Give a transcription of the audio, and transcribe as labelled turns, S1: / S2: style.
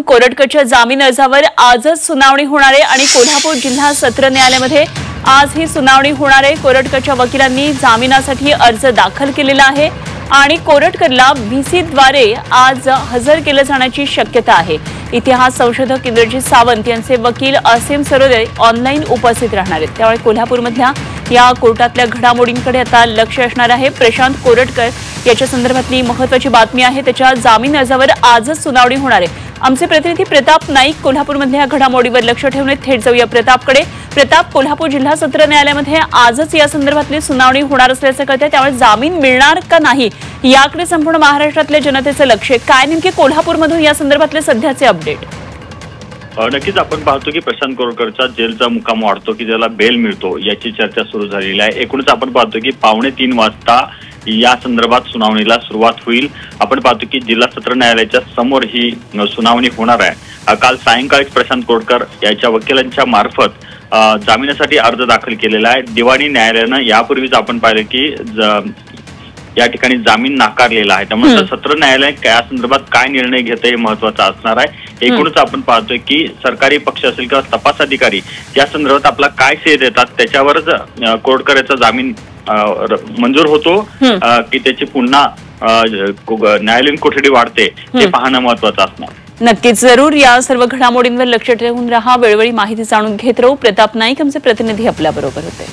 S1: कोरटकरच्या जामीन अर्जावर आजच सुनावणी होणार आहे आणि कोल्हापूर जिल्हा सत्र न्यायालयामध्ये आज ही सुनावणी होणार आहे। कोरटकरच्या वकिलांनी जामिनासाठी अर्ज दाखल केलेला आहे आणि कोरटकरला व्हीसीद्वारे आज हजर केलं जाण्याची शक्यता आहे। इतिहास संशोधक इंद्रजित सावंत यांचे वकील असीम सरोदे ऑनलाईन उपस्थित राहणार आहेत। त्यामुळे कोल्हापूरमधल्या या कोर्टातल्या घडामोडींकडे आता लक्ष असणार आहे। प्रशांत कोरटकर याच्या संदर्भातली महत्त्वाची बातमी आहे, त्याच्या जामीन अर्जावर आजच सुनावणी होणार आहे। आमचे प्रतिनिधी प्रताप नाईक कोल्हापूरमधल्या घडामोडीवर लक्ष ठेवून थेट जाऊया प्रतापकडे। प्रताप, कोल्हापूर जिल्हा सत्र न्यायालयामध्ये आजच या संदर्भातली सुनावणी होणार असल्याचं कळतंय, त्यामुळे जामीन मिळणार का नाही याकडे संपूर्ण महाराष्ट्रातल्या जनतेचं लक्ष आहे। काय नेमके कोल्हापूरमधून या संदर्भातले सध्याचे अपडेट?
S2: नक्कीच आपण पाहतो की प्रशांत कोरटकरचा जेलचा मुक्काम वाढतो की त्याला बेल मिळतो याची चर्चा सुरू झालेली आहे। एकूणच आपण पाहतो की 2:45 वाजता या संदर्भात सुनावणीला सुरुवात होईल। आपण पाहतो की जिल्हा सत्र न्यायालयाच्या समोर ही सुनावणी होणार आहे। काल सायंकाळी प्रशांत कोरटकर याच्या वकिलांच्या मार्फत जामिनासाठी अर्ज दाखल केलेला आहे। दिवाणी न्यायालयानं यापूर्वीच आपण पाहिलं की या ठिकाणी जामीन नाकारलेला आहे। त्यामुळे सत्र न्यायालय या संदर्भात काय निर्णय घेतं हे महत्त्वाचं असणार आहे। एकूणच आपण पाहतोय की सरकारी पक्ष असेल किंवा तपास अधिकारी या संदर्भात आपला काय शे देतात त्याच्यावरच कोरटकर याचा जामीन मंजूर होतो की त्याची पुन्हा न्यायालयीन कोठडी वाढते हे पाहणं महत्त्वाचं असणार।
S1: नक्कीच, जरूर या सर्व घडामोडींवर लक्ष ठेवून राहा। वेळोवेळी माहिती जाणून घेत राहू। प्रताप नाईक आमचे प्रतिनिधी आपल्या बरोबर होते।